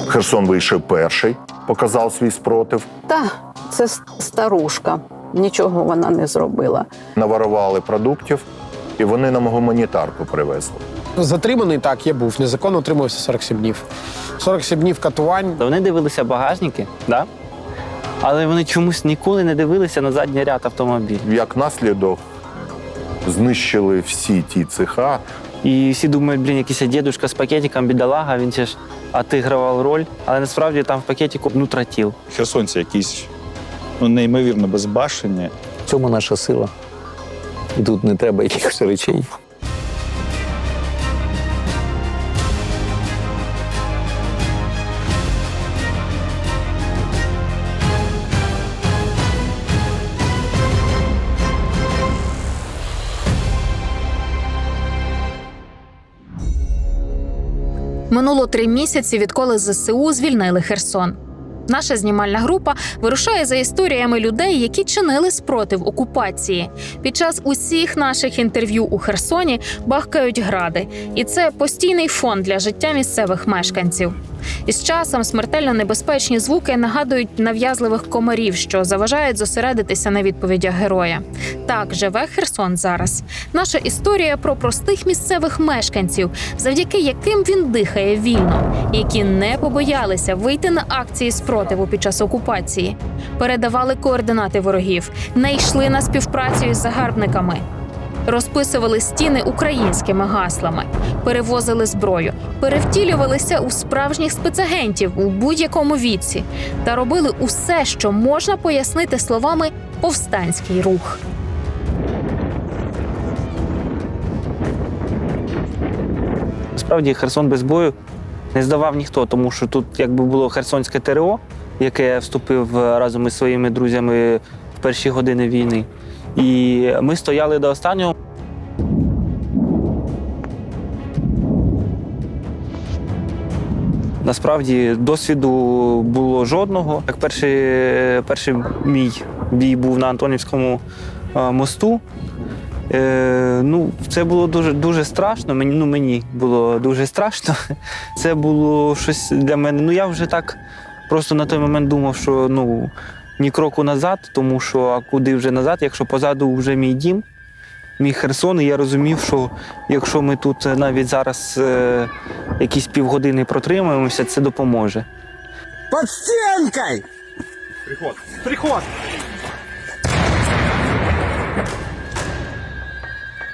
Херсон вийшов перший, показав свій спротив. Це старушка, нічого вона не зробила. Наворували продуктів, і вони нам гуманітарку привезли. Затриманий, так, я був. Незаконно утримувався 47 днів. 47 днів катувань. Вони дивилися багажники, да? Але вони чомусь ніколи не дивилися на задній ряд автомобіля. Як наслідок знищили всі ті цеха. І всі думають, якийсь дідусь з пакетиком, бідолага, він ще ж отігрував роль. Але насправді там в пакетику нутротіл. Херсонці якісь неймовірно безбашені. В цьому наша сила. І тут не треба якихось речей. Минуло 3 місяці, відколи ЗСУ звільнили Херсон. Наша знімальна група вирушає за історіями людей, які чинили спротив окупації. Під час усіх наших інтерв'ю у Херсоні бахкають гради. І це постійний фон для життя місцевих мешканців. Із часом смертельно небезпечні звуки нагадують нав'язливих комарів, що заважають зосередитися на відповідях героя. Так живе Херсон зараз. Наша історія про простих місцевих мешканців, завдяки яким він дихає вільно, які не побоялися вийти на акції спротиву під час окупації, передавали координати ворогів, не йшли на співпрацю із загарбниками, розписували стіни українськими гаслами, перевозили зброю, перевтілювалися у справжніх спецагентів у будь-якому віці та робили усе, що можна пояснити словами «повстанський рух». Насправді Херсон без бою не здавав ніхто, тому що тут якби було Херсонське ТРО, яке я вступив разом із своїми друзями в перші години війни. І ми стояли до останнього. Насправді досвіду було жодного. Як перший мій бій був на Антонівському мосту. Це було дуже страшно. Мені було дуже страшно. Це було щось для мене. Я вже так просто на той момент думав, що ні кроку назад, тому що а куди вже назад, якщо позаду вже мій дім, мій Херсон, і я розумів, що якщо ми тут навіть зараз якісь півгодини протримаємося, це допоможе. Под стенкой! Приход!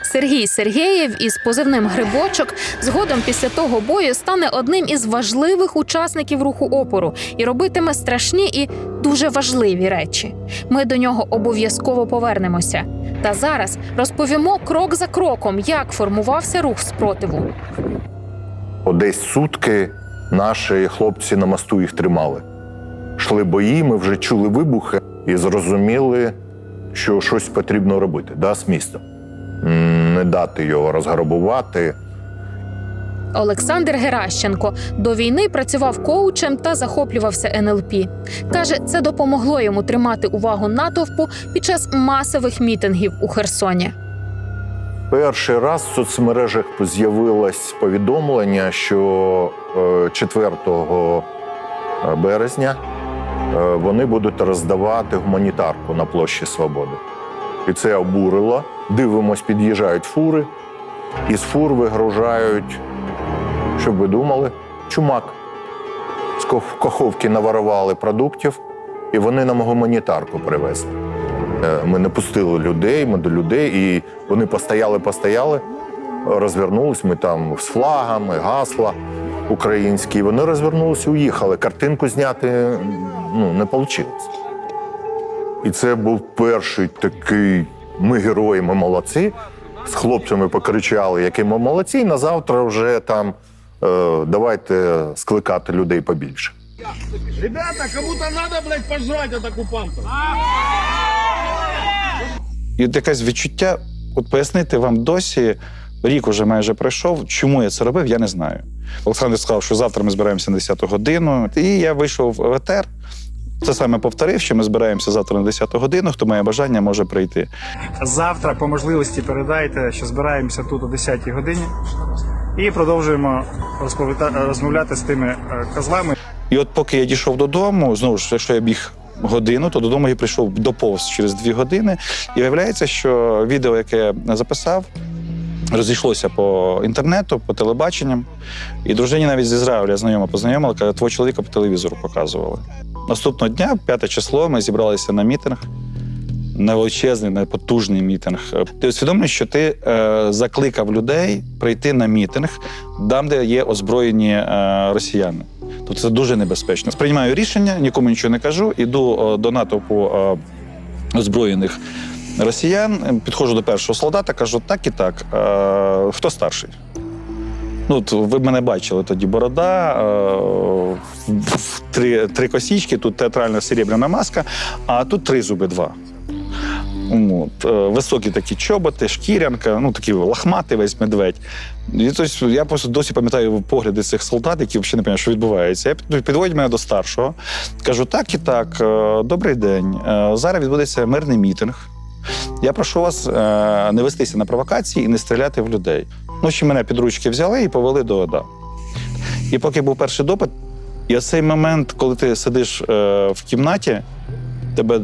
Сергій Сергєєв із позивним «Грибочок» згодом після того бою стане одним із важливих учасників руху опору і робитиме страшні і дуже важливі речі. Ми до нього обов'язково повернемося. Та зараз розповімо крок за кроком, як формувався рух спротиву. Десь сутки наші хлопці на мосту їх тримали. Йшли бої, ми вже чули вибухи і зрозуміли, що щось потрібно робити з містом. Не дати його розграбувати. Олександр Геращенко до війни працював коучем та захоплювався НЛП. Каже, це допомогло йому тримати увагу натовпу під час масових мітингів у Херсоні. Перший раз в соцмережах з'явилось повідомлення, що 4 березня вони будуть роздавати гуманітарку на площі Свободи. І це обурило. Дивимось, під'їжджають фури, і з фур вигружають, щоб ви думали, чумак. З Каховки наворували продуктів, і вони нам гуманітарку привезли. Ми не пустили людей, ми до людей, і вони постояли, розвернулись, ми там з флагами, гасла українські, і вони розвернулися і уїхали. Картинку зняти не вийшло. І це був перший такий, ми герої, ми молодці. З хлопцями покричали, які ми молодці, і на завтра вже там давайте скликати людей побільше. Ребята, кому-то надо, пожрать от оккупантов. І якесь відчуття, пояснити вам досі, рік уже майже пройшов, чому я це робив, я не знаю. Олександр сказав, що завтра ми збираємося на 10 годину, і я вийшов в етер. Це саме повторив, що ми збираємося завтра на 10 годину, хто має бажання, може прийти. Завтра по можливості передайте, що збираємося тут о 10 годині і продовжуємо розмовляти з тими козлами. І от поки я дійшов додому, знову ж, якщо я біг годину, то додому я прийшов доповз через 2 години. І виявляється, що відео, яке я записав, розійшлося по інтернету, по телебаченням. І дружині навіть з Ізраїля знайома познайомила, каже, твого чоловіка по телевізору показували. Наступного дня, 5 число, ми зібралися на мітинг. Невеличезний, непотужний мітинг. Ти усвідомлюєш, що ти закликав людей прийти на мітинг там, де є озброєні росіяни. Тобто це дуже небезпечно. Сприймаю рішення, нікому нічого не кажу, іду до натовпу озброєних росіян, підходжу до першого солдата, кажу, так і так, хто старший? Ну, ви мене бачили тоді, борода, 3 косічки, тут театральна серебряна маска, а тут 3 зуби, 2. Високі такі чоботи, шкірянка, ну такий лохматий весь медведь. І, тобто, я просто досі пам'ятаю погляди цих солдат, які взагалі не розуміють, що відбувається. Підводять мене до старшого, кажу, так і так, добрий день, зараз відбудеться мирний мітинг. Я прошу вас не вестися на провокації і не стріляти в людей. Ну, ще мене під ручки взяли і повели до ОДА. І поки був перший допит, і оцей момент, коли ти сидиш в кімнаті, тебе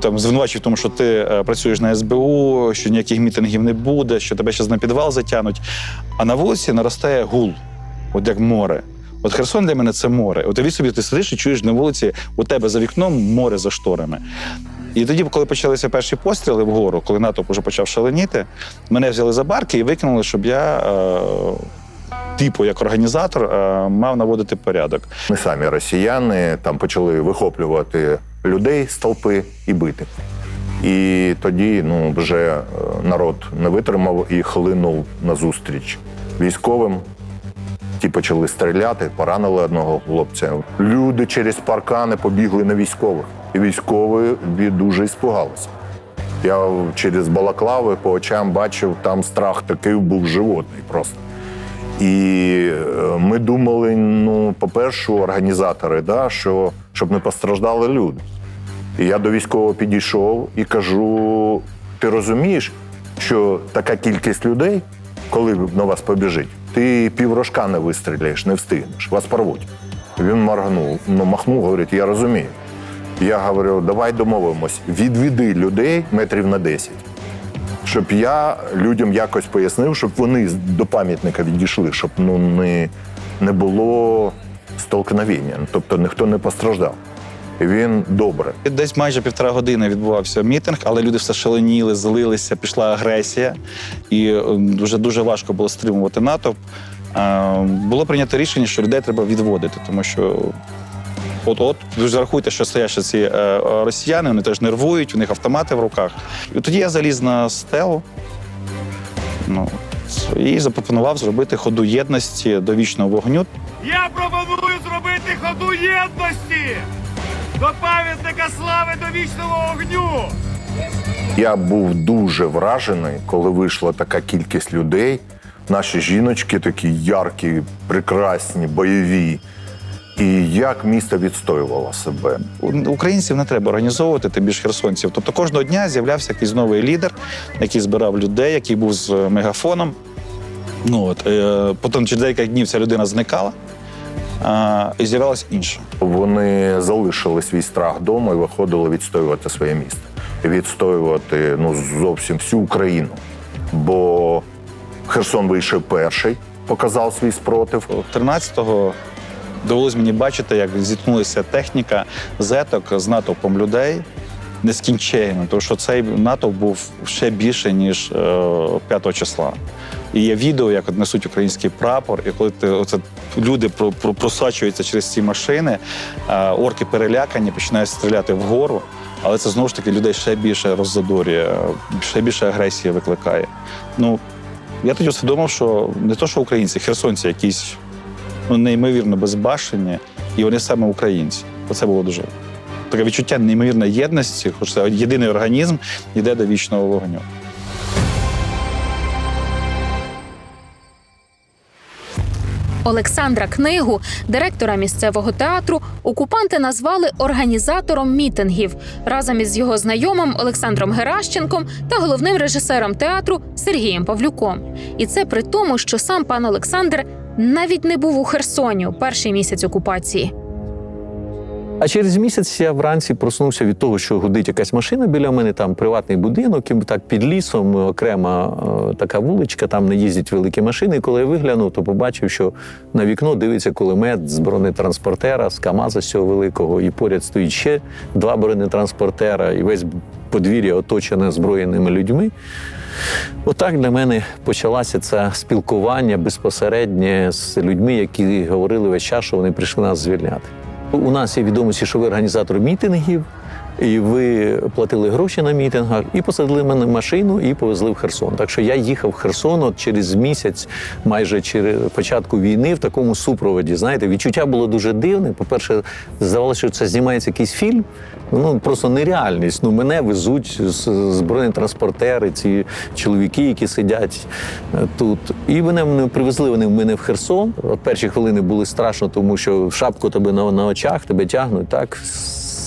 там звинувачують в тому, що ти працюєш на СБУ, що ніяких мітингів не буде, що тебе зараз на підвал затягнуть. А на вулиці наростає гул, от як море. От Херсон для мене – це море. От уявіть собі, ти сидиш і чуєш на вулиці, у тебе за вікном море за шторами. І тоді, коли почалися перші постріли вгору, коли натовп вже почав шаленіти, мене взяли за барки і викинули, щоб я, типу, як організатор, мав наводити порядок. Ми самі росіяни там почали вихоплювати людей з толпи і бити. І тоді вже народ не витримав і хлинув назустріч військовим. Ті почали стріляти, поранили одного хлопця. Люди через паркани побігли на військових. І військові дуже іспугалися. Я через балаклави по очам бачив, там страх такий був животний просто. І ми думали, по-перше, організатори, що, щоб не постраждали люди. І я до військового підійшов і кажу, ти розумієш, що така кількість людей, коли на вас побіжить, ти піврожка не вистріляєш, не встигнеш, вас порвуть. Він махнув, говорить, я розумію. Я говорю, давай домовимось, відведи людей метрів на 10, щоб я людям якось пояснив, щоб вони до пам'ятника відійшли, щоб не було столкновення, тобто ніхто не постраждав. І він добре. Десь майже 1,5 години відбувався мітинг, але люди все шаленіли, злилися, пішла агресія. І вже дуже важко було стримувати натовп. Було прийнято рішення, що людей треба відводити, тому що ви зарахуйте, що стоять ці росіяни, вони теж нервують, у них автомати в руках. І тоді я заліз на стелу і запропонував зробити ходу єдності до вічного вогню. Я пропоную зробити ходу єдності до пам'ятника слави до вічного вогню. Я був дуже вражений, коли вийшла така кількість людей. Наші жіночки такі яркі, прекрасні, бойові. І як місто відстоювало себе. Українців не треба організовувати, тим більше херсонців. Тобто кожного дня з'являвся якийсь новий лідер, який збирав людей, який був з мегафоном. Потім через декілька днів ця людина зникала, і з'явилась інша. Вони залишили свій страх вдома і виходили відстоювати своє місто. І відстоювати зовсім всю Україну. Бо Херсон вийшов перший, показав свій спротив. 13-го довелось мені бачити, як зіткнулася техніка зеток з натовпом людей нескінченно, тому що цей натовп був ще більше, ніж 5 числа. І є відео, як несуть український прапор, і коли люди просачуються через ці машини, орки перелякані, починають стріляти вгору, але це знову ж таки людей ще більше роззадорює, ще більше агресії викликає. Я тоді усвідомив, що не то, що українці, херсонці якісь неймовірно безбашені, і вони саме українці. Оце було дуже таке відчуття неймовірної єдності, хоч це єдиний організм йде до вічного вогню. Олександра Книгу, директора місцевого театру, окупанти назвали організатором мітингів разом із його знайомим Олександром Геращенком та головним режисером театру Сергієм Павлюком. І це при тому, що сам пан Олександр Навіть не був у Херсоні у перший місяць окупації. А через місяць я вранці проснувся від того, що гудить якась машина біля мене, там приватний будинок, і так під лісом окрема така вуличка, там не їздять великі машини. І коли я виглянув, то побачив, що на вікно дивиться кулемет з бронетранспортера, з КАМАЗа з цього великого, і поряд стоїть ще 2 бронетранспортера, і весь подвір'я оточене озброєними людьми. Отак для мене почалося це спілкування безпосереднє з людьми, які говорили весь час, що вони прийшли нас звільняти. У нас є відомості, що ви організатор мітингів, і ви платили гроші на мітингах, і посадили мене в машину і повезли в Херсон. Так що я їхав в Херсон от через місяць, майже через початку війни, в такому супроводі. Знаєте, відчуття було дуже дивне. По-перше, здавалося, що це знімається якийсь фільм. Ну, просто нереальність. Ну, мене везуть з бронетранспортери, ці чоловіки, які сидять тут. І мене привезли вони в мене в Херсон. От перші хвилини були страшно, тому що шапку тебе на очах, тебе тягнуть, так?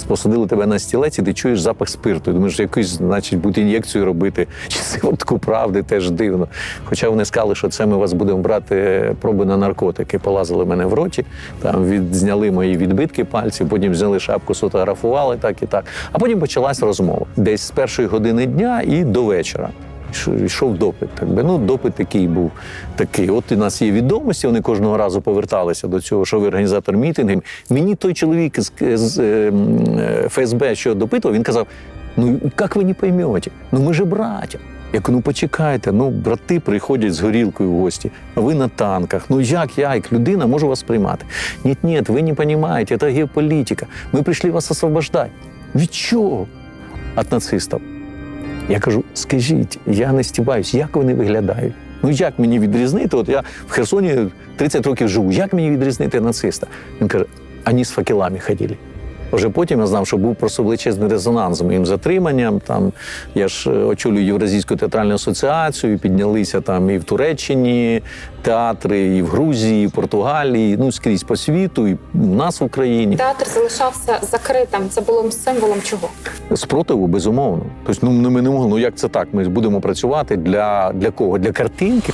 Посадили тебе на стілець, і ти чуєш запах спирту. Думаєш, якусь, значить, будуть ін'єкцію робити, чи сиворотку правди, теж дивно. Хоча вони сказали, що це ми вас будемо брати проби на наркотики. Полазили мене в роті, там зняли мої відбитки пальців, потім зняли шапку, сфотографували, так і так. А потім почалась розмова. Десь з першої години дня і до вечора. Йшов допит. Ну, допит такий був такий. От у нас є відомості, вони кожного разу поверталися до цього, що ви організатор мітингів. Мені той чоловік з ФСБ, що допитував, він казав, ну, як ви не поймете, ну, ми же браття. Я кажу, ну, почекайте, ну, брати приходять з горілкою в гості, а ви на танках. Ну, як я, як людина, можу вас приймати? Ні, ви не розумієте, це геополітика. Ми прийшли вас освобождати. Від чого? Від нацистів. Я кажу, скажіть, я не стібаюсь, як вони виглядають? Ну як мені відрізнити? От я в Херсоні 30 років живу, як мені відрізнити нациста? Він каже, вони з факелами ходили. Вже потім я знав, що був просто величезний резонанс з моїм затриманням. Там, я ж очолюю Євразійську театральну асоціацію, піднялися там і в Туреччині театри, і в Грузії, і в Португалії, ну скрізь по світу, і у нас в Україні. Театр залишався закритим. Це було символом чого? Спротиву, безумовно. Тобто, ну, ми не могли, ну як це так? Ми будемо працювати для кого? Для картинки?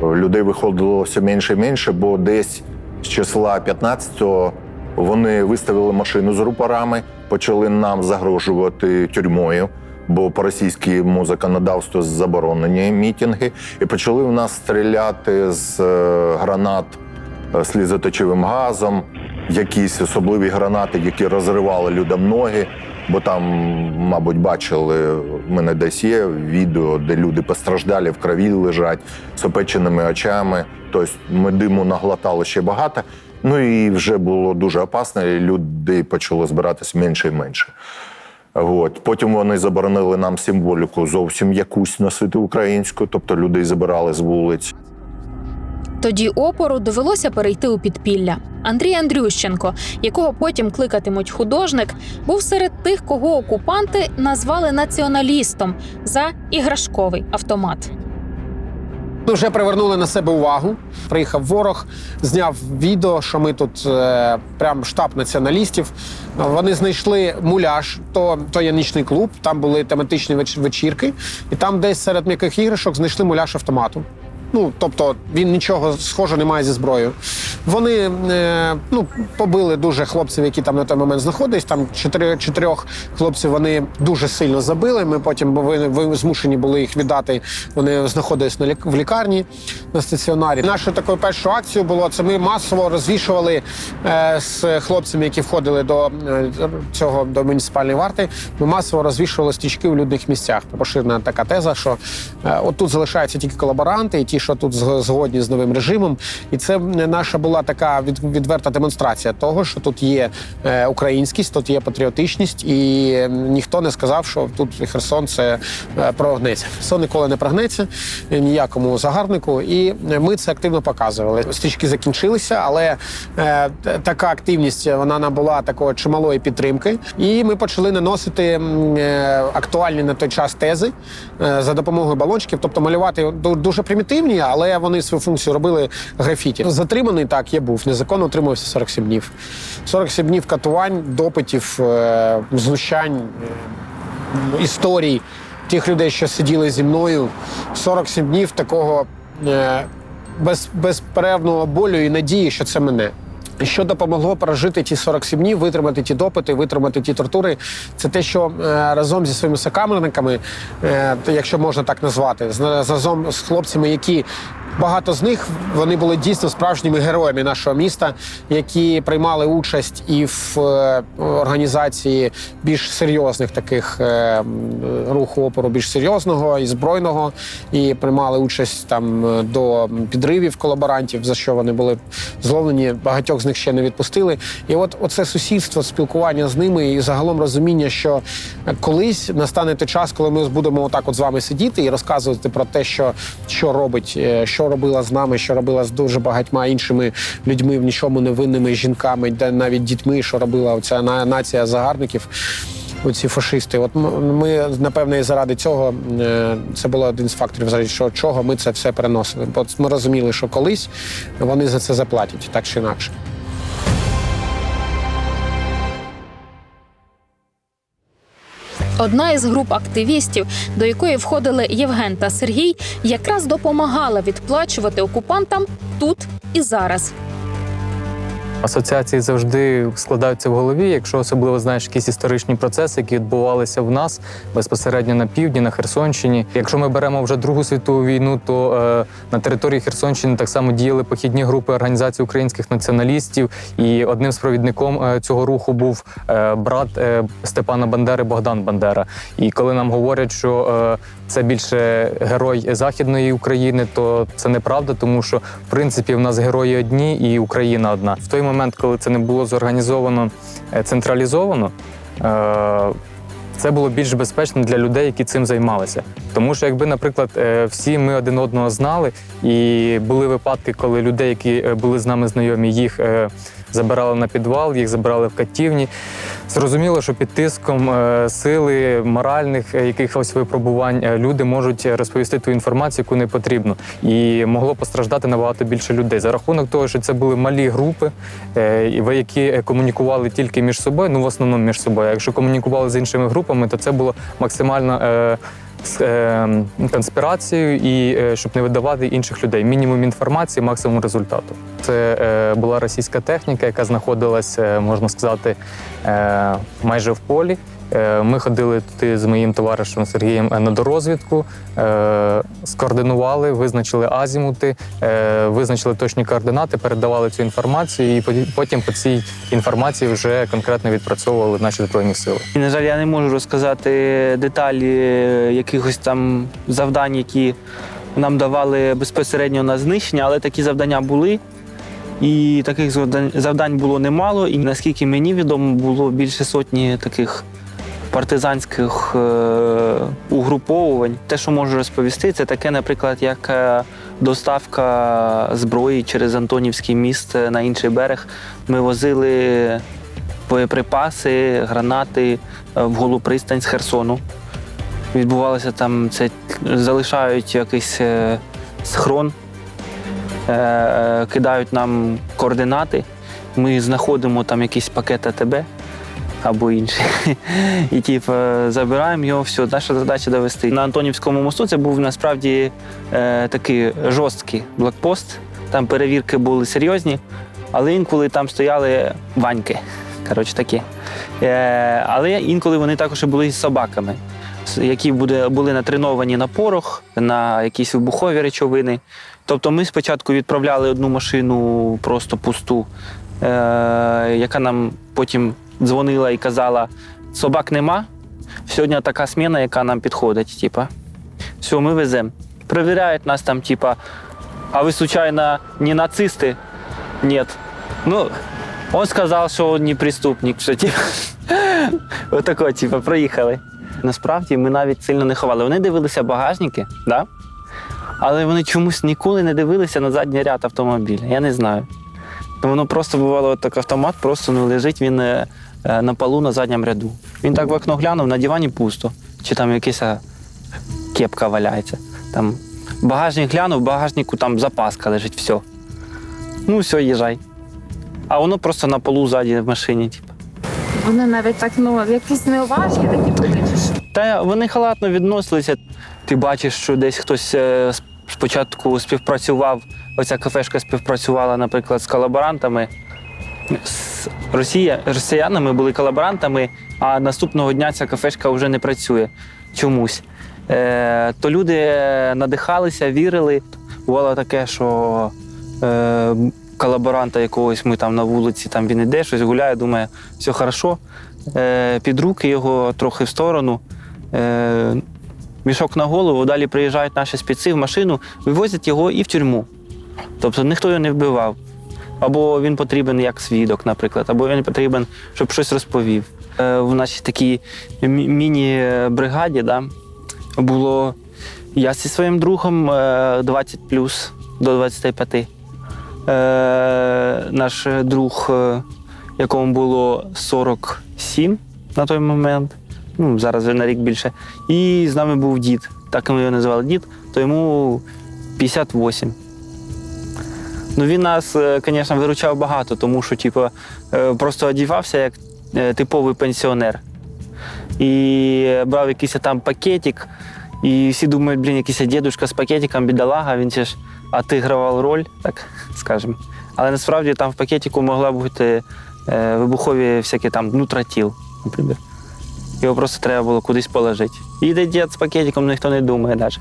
Людей виходило все менше і менше, бо десь з числа 15-го вони виставили машину з рупорами, почали нам загрожувати тюрмою, бо по російському законодавству заборонені мітинги, і почали в нас стріляти з гранат слізоточивим газом, якісь особливі гранати, які розривали людям ноги, бо там, мабуть, бачили, в мене десь є відео, де люди постраждалі, в крові лежать, з опеченими очами. Тобто ми диму наглотали ще багато. Ну і вже було дуже опасно, і люди почали збиратися менше і менше. От. Потім вони заборонили нам символіку зовсім якусь носити українську, тобто людей забирали з вулиць. Тоді опору довелося перейти у підпілля. Андрій Андрющенко, якого потім кликатимуть художник, був серед тих, кого окупанти назвали націоналістом за іграшковий автомат. Вже привернули на себе увагу. Приїхав ворог, зняв відео, що ми тут прям штаб націоналістів. Вони знайшли муляж, то є нічний клуб, там були тематичні вечірки, і там десь серед м'яких іграшок знайшли муляж автомату. Ну, тобто, він нічого схожого не має зі зброєю. Вони побили дуже хлопців, які там на той момент знаходились. Там чотирьох хлопців вони дуже сильно забили. Ми потім змушені були їх віддати. Вони знаходились в лікарні, на стаціонарі. Нашою такою першою акцією було, це ми масово розвішували з хлопцями, які входили до муніципальної варти, ми масово розвішували стрічки в людних місцях. Поширена така теза, що отут залишаються тільки колаборанти і ті, що тут згодні з новим режимом. І це наша була така відверта демонстрація того, що тут є українськість, тут є патріотичність, і ніхто не сказав, що тут Херсон це прогнеться. Херсон ніколи не прогнеться ніякому загарбнику, і ми це активно показували. Стрічки закінчилися, але така активність, вона набула такої чималої підтримки, і ми почали наносити актуальні на той час тези за допомогою балончиків, тобто малювати дуже примітивні, але вони свою функцію робили графіті. Затриманий, так, я був. Незаконно утримувався 47 днів. 47 днів катувань, допитів, знущань, історій. тих людей, що сиділи зі мною, 47 днів такого безперервного болю і надії, що це мене. І що допомогло прожити ті 47 днів, витримати ті допити, витримати ті тортури, це те, що разом зі своїми сокамерниками, якщо можна так назвати, разом з хлопцями, які багато з них, вони були дійсно справжніми героями нашого міста, які приймали участь і в організації більш серйозних таких руху опору, більш серйозного і збройного, і приймали участь там до підривів колаборантів, за що вони були зловлені, багатьох з них ще не відпустили. І от оце сусідство, спілкування з ними і загалом розуміння, що колись настане той час, коли ми будемо отак от з вами сидіти і розказувати про те, що робить, що робила з нами, що робила з дуже багатьма іншими людьми, в нічому невинними жінками, навіть дітьми, що робила оця нація загарбників, оці фашисти. От ми, напевне, і заради цього, це було один з факторів, заради чого ми це все переносили. Бо ми розуміли, що колись вони за це заплатять, так чи інакше. Одна із груп активістів, до якої входили Євген та Сергій, якраз допомагала відплачувати окупантам тут і зараз. Асоціації завжди складаються в голові, якщо особливо знаєш якісь історичні процеси, які відбувалися в нас безпосередньо на півдні, на Херсонщині. Якщо ми беремо вже Другу світову війну, то на території Херсонщини так само діяли похідні групи Організації українських націоналістів, і одним з провідником цього руху був брат Степана Бандери Богдан Бандера. І коли нам говорять, що це більше герой Західної України, то це неправда, тому що, в принципі, в нас герої одні і Україна одна. В той момент, коли це не було зорганізовано централізовано, це було більш безпечно для людей, які цим займалися. Тому що якби, наприклад, всі ми один одного знали, і були випадки, коли людей, які були з нами знайомі, їх забирали на підвал, їх забирали в катівні. Зрозуміло, що під тиском сили, моральних якихось випробувань люди можуть розповісти ту інформацію, яку не потрібно. І могло постраждати набагато більше людей. За рахунок того, що це були малі групи, які комунікували тільки між собою, ну в основному між собою. А якщо комунікували з іншими групами, то це було максимально конспірацією і щоб не видавати інших людей. Мінімум інформації, максимум результату. Це була російська техніка, яка знаходилася, можна сказати, майже в полі. Ми ходили туди з моїм товаришем Сергієм на дорозвідку, скоординували, визначили азімути, визначили точні координати, передавали цю інформацію і потім по цій інформації вже конкретно відпрацьовували наші Збройні Сили. І, на жаль, я не можу розказати деталі якихось там завдань, які нам давали безпосередньо на знищення, але такі завдання були. І таких завдань було немало. І наскільки мені відомо, було більше сотні таких партизанських угруповувань. Те, що можу розповісти, це таке, наприклад, як доставка зброї через Антонівський міст на інший берег. Ми возили боєприпаси, гранати в Голу пристань з Херсону. Відбувалося там, це залишають якийсь схрон, кидають нам координати, ми знаходимо там якийсь пакет АТБ або інший. І забираємо його, все, наша задача довести. На Антонівському мосту це був насправді такий жорсткий блокпост, там перевірки були серйозні, але інколи там стояли ваньки, коротше такі. Але інколи вони також були з собаками, які були натреновані на порох, на якісь вибухові речовини. Тобто ми спочатку відправляли одну машину просто пусту, яка нам потім дзвонила і казала, собак нема, сьогодні така зміна, яка нам підходить. Типа. Все, ми веземо. Перевіряють нас там, типа, а ви, случайно, не нацисти? Ні. Ну, він сказав, що він не преступник. Що, типа, отако, типа, проїхали. Насправді ми навіть сильно не ховали. Вони дивилися багажники, да? Але вони чомусь ніколи не дивилися на задній ряд автомобіля. Я не знаю. Воно просто бувало, от так автомат просто не лежить, він на полу на задньому ряду. Він так в окно глянув, на дивані пусто. Чи там якась кепка валяється. Там багажник глянув, в багажнику там запаска лежить, все. Ну, все, їжджай. А воно просто на полу ззаді в машині. Типу. Вони навіть так, якісь неуважні такі були. Та вони халатно відносилися. Ти бачиш, що десь хтось спочатку співпрацював, оця кафешка співпрацювала, наприклад, з колаборантами. З росіянами були колаборантами, а наступного дня ця кафешка вже не працює чомусь. То люди надихалися, вірили. Бувало таке, що колаборанта якогось ми там на вулиці, там він іде, щось гуляє, думає, все хорошо. Під руки його трохи в сторону, мішок на голову, далі приїжджають наші спеці в машину, вивозять його і в тюрму. Тобто ніхто його не вбивав. Або він потрібен як свідок, наприклад, або він потрібен, щоб щось розповів. В нашій такій міні-бригаді було я зі своїм другом 20 плюс до 25. Наш друг, якому було 47 на той момент, ну, зараз вже на рік більше, і з нами був дід, так ми його називали дід, то йому 58. Ну, він нас, звісно, виручав багато, тому що просто одягався як типовий пенсіонер. І брав якийсь там пакетик, і всі думають, якийсь дідусь з пакетиком, бідолага, він ж отігрував роль, так скажемо. Але насправді там в пакетику могла бути вибухові всякі там нутротіл, наприклад. Його просто треба було кудись положити. Їде дід з пакетиком, ніхто не думає навіть.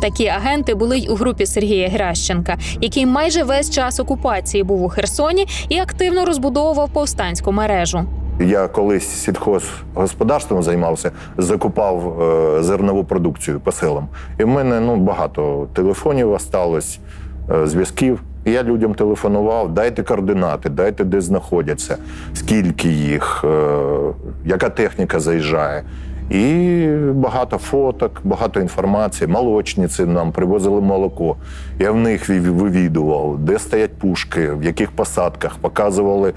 Такі агенти були й у групі Сергія Гращенка, який майже весь час окупації був у Херсоні і активно розбудовував повстанську мережу. Я колись сільхозгосподарством займався, закупав зернову продукцію по селам. І в мене багато телефонів осталось, зв'язків. І я людям телефонував, дайте координати, дайте, де знаходяться, скільки їх, яка техніка заїжджає. І багато фоток, багато інформації. Молочниці нам привозили молоко. Я в них вивідував, де стоять пушки, в яких посадках, показували,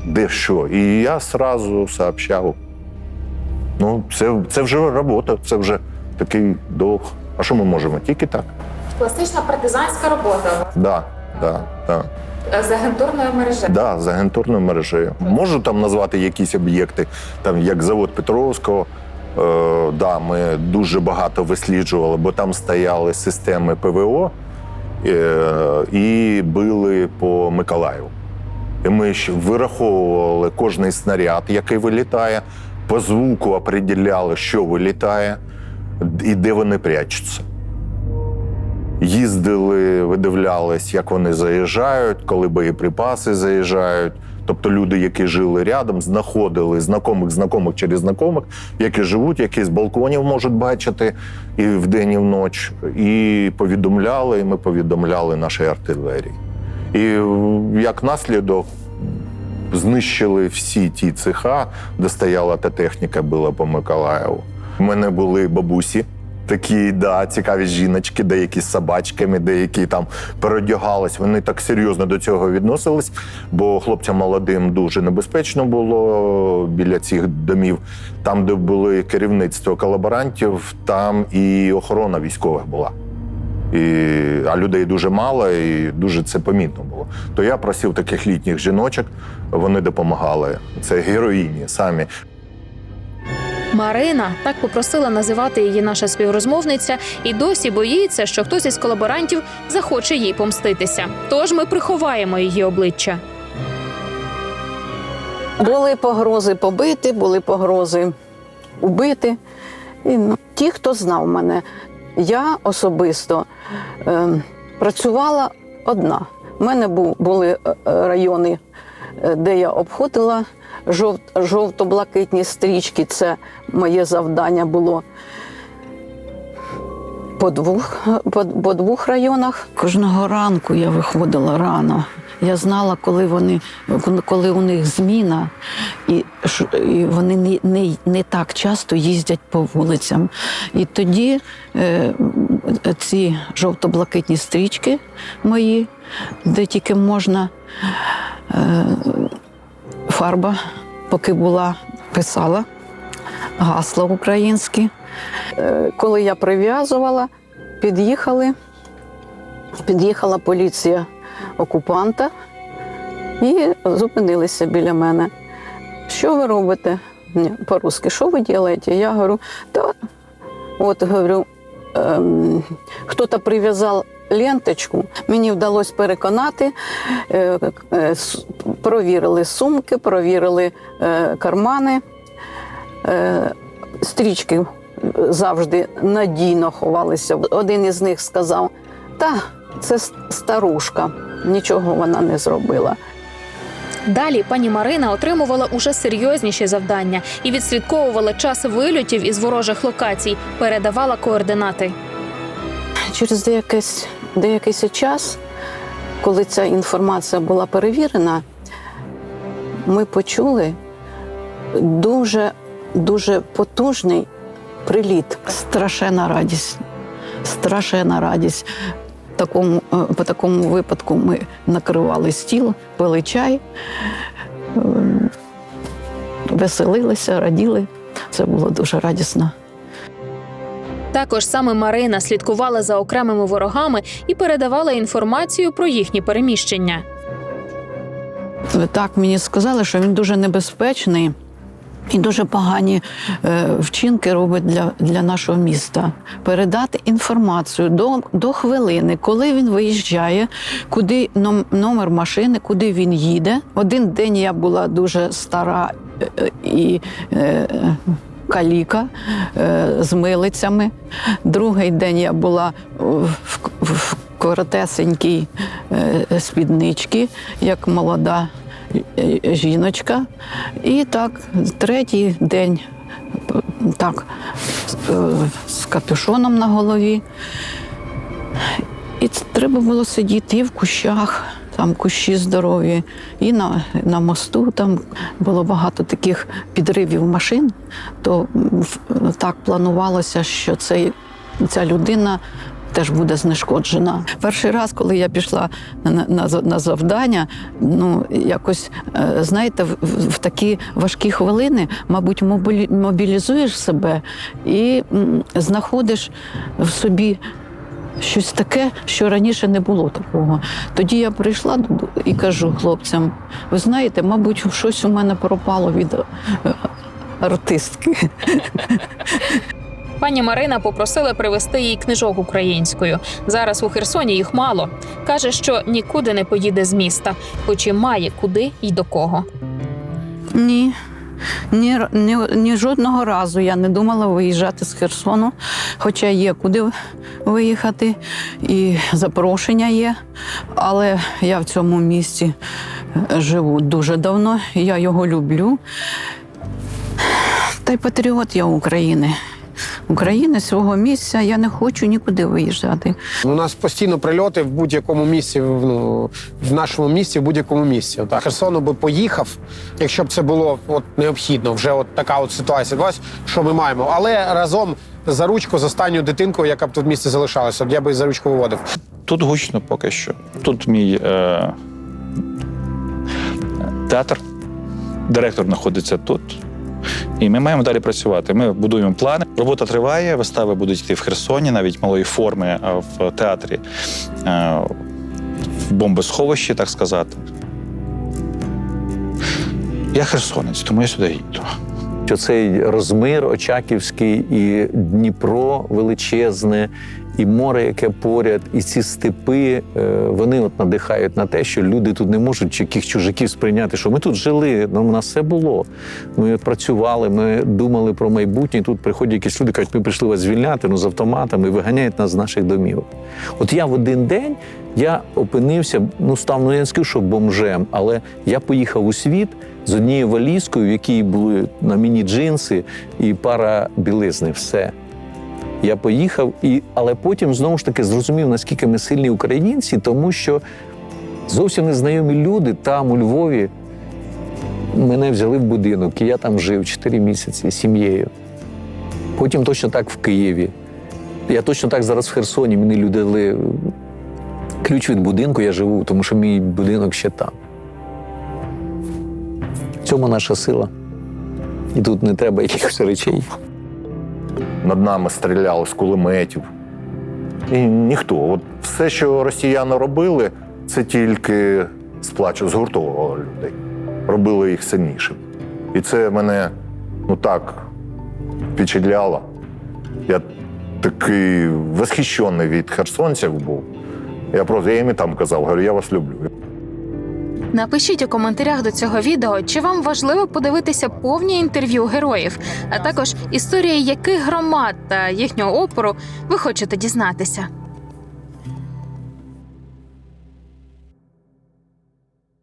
де що. І я одразу сообщав. Це вже робота, це вже такий долг. А що ми можемо? Тільки так. Класична партизанська робота. Так. З агентурною мережею. Так, з агентурною мережею. Можу там назвати якісь об'єкти, там як завод Петровського. Ми дуже багато висліджували, бо там стояли системи ПВО і били по Миколаєву. І ми ще вираховували кожний снаряд, який вилітає, по звуку определяли, що вилітає і де вони прячуться. Їздили, видивлялись, як вони заїжджають, коли боєприпаси заїжджають. Тобто люди, які жили рядом, знаходили знайомих через знайомих, які живуть, які з балконів можуть бачити і вдень, і вночі. І повідомляли, і ми повідомляли нашій артилерії. І як наслідок знищили всі ті цеха, де стояла та техніка, була по Миколаєву. У мене були бабусі, такі, цікаві жіночки, деякі з собачками, деякі там переодягались. Вони так серйозно до цього відносились, бо хлопцям молодим дуже небезпечно було біля цих домів. Там, де були керівництво колаборантів, там і охорона військових була. А людей дуже мало, і дуже це помітно було. То я просив таких літніх жіночок, вони допомагали. Це героїні самі. Марина, так попросила називати її наша співрозмовниця, і досі боїться, що хтось із колаборантів захоче їй помститися. Тож ми приховаємо її обличчя. Були погрози побити, були погрози убити. І, ті, хто знав мене, я особисто працювала одна. У мене були райони, де я обходила жовто-блакитні стрічки. Це моє завдання було по двох районах. Кожного ранку я виходила рано. Я знала, коли у них зміна, і вони не так часто їздять по вулицям. І тоді ці жовто-блакитні стрічки мої, де тільки можна, фарба, поки була, писала гасла українські. Коли я прив'язувала, під'їхала поліція окупанта і зупинилися біля мене. Що ви робите? по-русски, що ви робите? Я говорю, да, от, говорю, хто-то прив'язав ленточку. Мені вдалося переконати, провірили сумки, провірили кармани, стрічки завжди надійно ховалися. Один із них сказав, та, це старушка, нічого вона не зробила. Далі пані Марина отримувала уже серйозніші завдання і відслідковувала час вильотів із ворожих локацій, передавала координати. Через деякий час, коли ця інформація була перевірена, ми почули дуже потужний приліт. Страшенна радість. Страшенна радість. По такому випадку ми накривали стіл, пили чай, веселилися, раділи. Це було дуже радісно. Також саме Марина слідкувала за окремими ворогами і передавала інформацію про їхні переміщення. Так мені сказали, що він дуже небезпечний і дуже погані вчинки робить для нашого міста. Передати інформацію до хвилини, коли він виїжджає, куди номер машини, куди він їде. Один день я була дуже стара і каліка з милицями. Другий день я була в коротесенькій спідничці, як молода жіночка. І так, третій день так, з капюшоном на голові. І треба було сидіти і в кущах, там кущі здорові, і на мосту там було багато таких підривів машин, то так планувалося, що ця людина теж буде знешкоджена. Перший раз, коли я пішла на завдання, якось, знаєте, в такі важкі хвилини, мабуть, мобілізуєш себе і знаходиш в собі щось таке, що раніше не було такого. Тоді я прийшла і кажу хлопцям, ви знаєте, мабуть, щось у мене пропало від артистки. Пані Марина попросила привезти їй книжок українською. Зараз у Херсоні їх мало. Каже, що нікуди не поїде з міста, хоч і має куди і до кого. Ні жодного разу я не думала виїжджати з Херсону, хоча є куди виїхати, і запрошення є. Але я в цьому місті живу дуже давно, я його люблю. Та й патріот я України. України, свого місця, я не хочу нікуди виїжджати. У нас постійно прильоти в будь-якому місці, в нашому місті, в будь-якому місці. Херсону би поїхав, якщо б це було необхідно. Вже така ситуація відбулася, що ми маємо. Але разом за ручку з останньою дитинкою, яка б тут в місті залишалася, я би за ручку виводив. Тут гучно поки що. Тут мій театр, директор знаходиться тут. І ми маємо далі працювати. Ми будуємо плани. Робота триває, вистави будуть йти в Херсоні, навіть малої форми, в театрі, в бомбосховищі, так сказати. Я херсонець, тому я сюди їду. Що цей розмир Очаківський, і Дніпро величезне, і море, яке поряд, і ці степи, вони надихають на те, що люди тут не можуть яких чужаків сприйняти, що ми тут жили, у нас все було. Ми працювали, ми думали про майбутнє, і тут приходять якісь люди, кажуть, ми прийшли вас звільняти, з автоматами, і виганяють нас з наших домівок. От я в один день, я опинився, став, я не скажу, що бомжем, але я поїхав у світ з однією валізкою, в якій були на мені джинси і пара білизни, все. Я поїхав, але потім знову ж таки зрозумів, наскільки ми сильні українці, тому що зовсім незнайомі люди там, у Львові, мене взяли в будинок, і я там жив 4 місяці з сім'єю. Потім точно так в Києві. Я точно так зараз в Херсоні, мені люди дали ключ від будинку, я живу, тому що мій будинок ще там. В цьому наша сила. І тут не треба якихось речей. Над нами стріляли з кулеметів. І ніхто. Все, що росіяни робили, це тільки згуртовувало людей. Робили їх сильнішим. І це мене ну так впечатляло. Я такий восхищений від херсонців був. Я їм і там казав, говорю, я вас люблю. Напишіть у коментарях до цього відео, чи вам важливо подивитися повні інтерв'ю героїв, а також історії яких громад та їхнього опору ви хочете дізнатися.